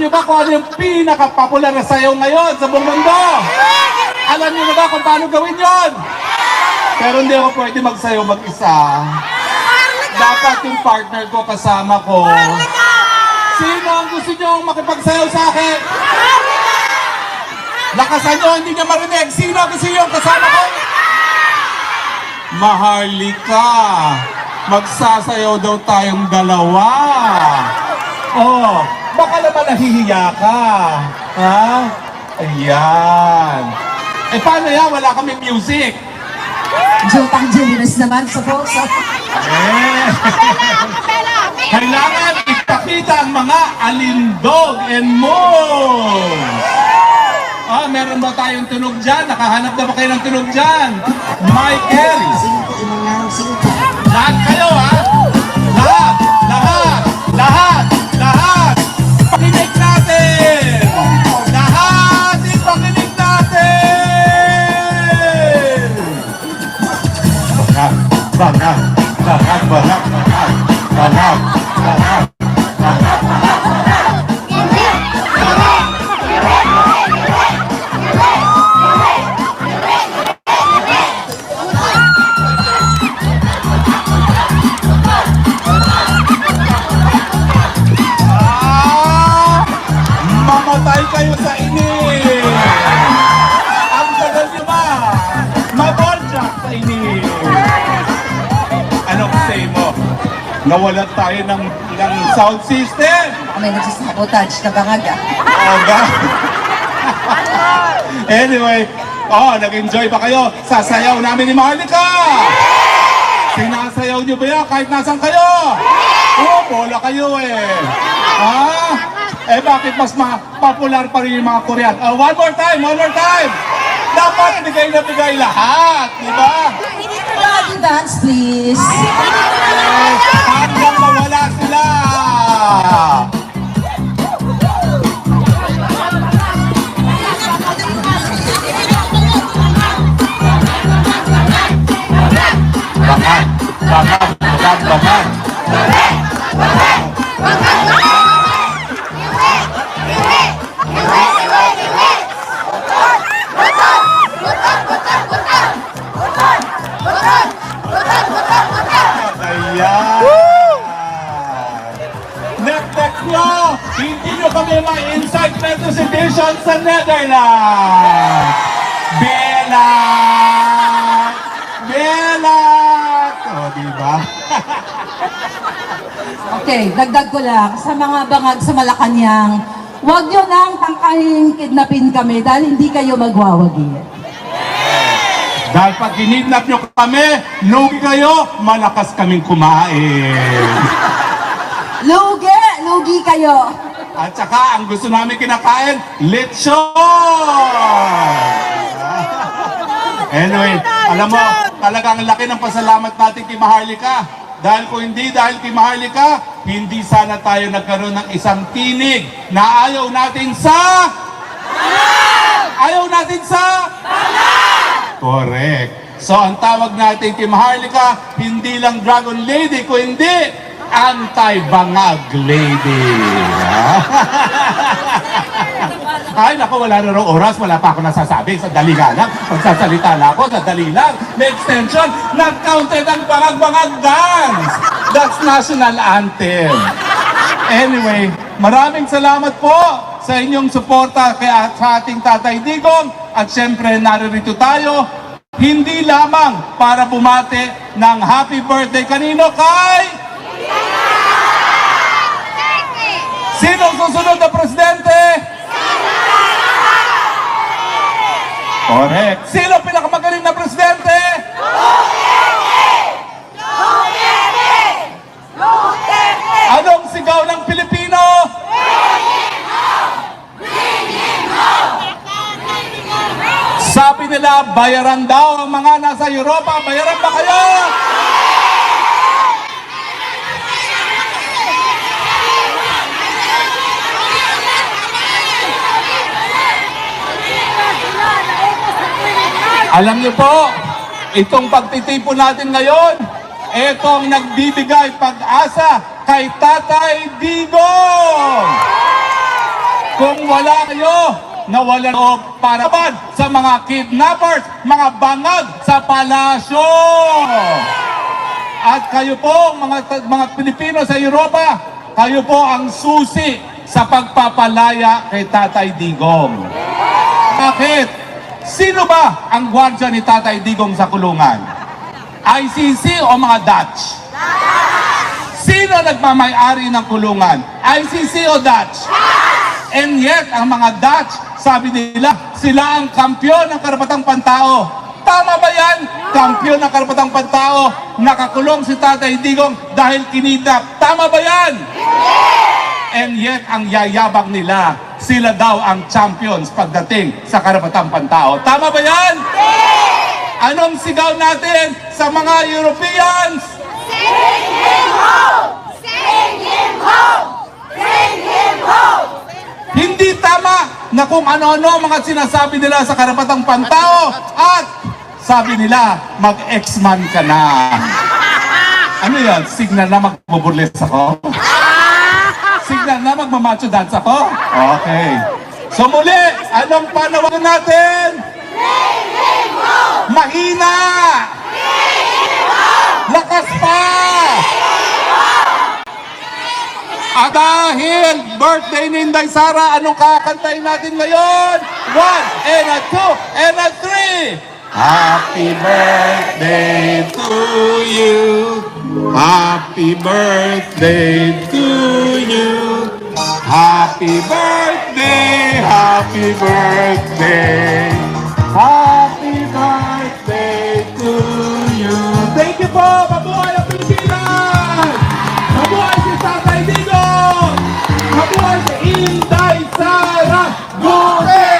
niyo ba kung ano yung pinaka-popular na sayaw ngayon sa buong mundo? Alam niyo na ba kung paano gawin yon? Pero hindi ako pwede magsayaw mag-isa. Dapat yung partner ko kasama ko. Sino ang gusto niyong makipagsayaw sa akin? Lakasan niyo, hindi niyo marinig. Sino ang gusto niyong kasama ko? Maharlika. Magsasayaw daw tayong dalawa. Oh, baka naman nahihiya ka. Ha? Ayan. Eh paano yan? Wala kami music. Jotang Jelinas naman sa puso. Kailangan ipakita ang mga alindog and moves. Ah, meron ba tayong tunog dyan? Nakahanap na ba kayo ng tunog dyan? Michael! Lahat kayo, ha? Lahat! Lahat! Lahat! Lahat! Pakinig natin! Lahat! Ipakinig natin! Bangat! Bangat! Bangat! Bangat! Bangat! Bangat! Bangat! Mamatay kayo sa init! Ang tagal nyo ba? Maborjak sa init! Anong say mo? Nawalan tayo ng sound system! Baka may nagsasabotage na bangag ah. Oga? Anyway, nag-enjoy ba kayo sa sayaw namin ni Maharlika? Sinasayaw nyo ba yan kahit nasan kayo? Bola kayo eh! Eh bakit mas popular pa rin yung mga Korean? One more time! Dapat bigay na bigay lahat, di ba? Lagi dance, please. Hanggang mawala sila! Bangat! Ayan! Nettek nyo! Hindi nyo kami ma-inside representation sa Netherlands! Belat! Belat! Diba? Okay, dagdag ko lang. Sa mga bangag sa Malacanang, huwag nyo nang tangkahin kidnapin kami dahil hindi kayo magwawagi. Dahil pag kinidnap nyo kami, lugi kayo, malakas kaming kumain. Lugi kayo. At saka, ang gusto namin kinakain, lechon! Anyway, alam mo, talagang laki ng pasalamat natin kay Maharlika. Dahil kung hindi dahil kay Maharlika, hindi sana tayo nagkaroon ng isang tinig na ayaw natin sa... Ayaw natin sa... Correct. So, ang tawag natin kay Maharlika, hindi lang Dragon Lady, kung hindi, Anti-Bangag Lady. Ay, naku, wala na rong oras. Wala pa ako nasasabi. Sandali nga lang. Magsasalita na ako. Sandali lang. May extension. Nag-counted ang bangag-bangag dance. That's national anthem. Anyway, maraming salamat po sa inyong suporta sa ating Tatay Digong. At syempre, naririto tayo. Hindi lamang para bumate ng happy birthday kanino kay... Sino ang susunod na presidente? Correct. Sino ang pinakamagaling na presidente? Anong sigaw ng Pilipino? Sabi nila, bayaran daw ang mga nasa Europa. Bayaran ba kayo? Alam niyo po, itong pagtitipon natin ngayon, itong nagbibigay pag-asa kay Tatay Digong. kung wala kayo na walang loob para ban sa mga kidnappers, mga bangag sa palasyo. At kayo po, mga Pilipino sa Europa, kayo po ang susi sa pagpapalaya kay Tatay Digong. Bakit? Sino ba ang gwardya ni Tatay Digong sa kulungan? ICC o mga Dutch? Sino nagmamay-ari ng kulungan? ICC o Dutch? And yet, ang mga Dutch, sabi nila, sila ang kampyon ng karapatang pantao. Tama ba yan? Kampyon ng karapatang pantao, nakakulong si Tatay Digong dahil kinidnap. Tama ba yan? And yet, ang yayabang nila, sila daw ang champions pagdating sa karapatang pantao. Tama ba yan? Anong sigaw natin sa mga Europeans? Sing him home! Sing him home! Sing him home! Hindi tama na kung ano-ano mga sinasabi nila sa karapatang pantao at sabi nila, mag-ex-man ka na. Ano yan? Signal na magbuburles ako? Signal na magmamacho dance ako? Okay. So muli, anong panawagan natin? Mahina! Lakas pa! At dahil birthday ni Inday Sara, anong kakantayin natin ngayon? 1, and a 2, and a 3! Happy birthday to you. Happy birthday to you. Happy birthday, happy birthday. Happy birthday to you. Thank you po. Mabuhay ang Pilipinas. Mabuhay si Tatay Digong. Mabuhay si Inday Sara Duterte.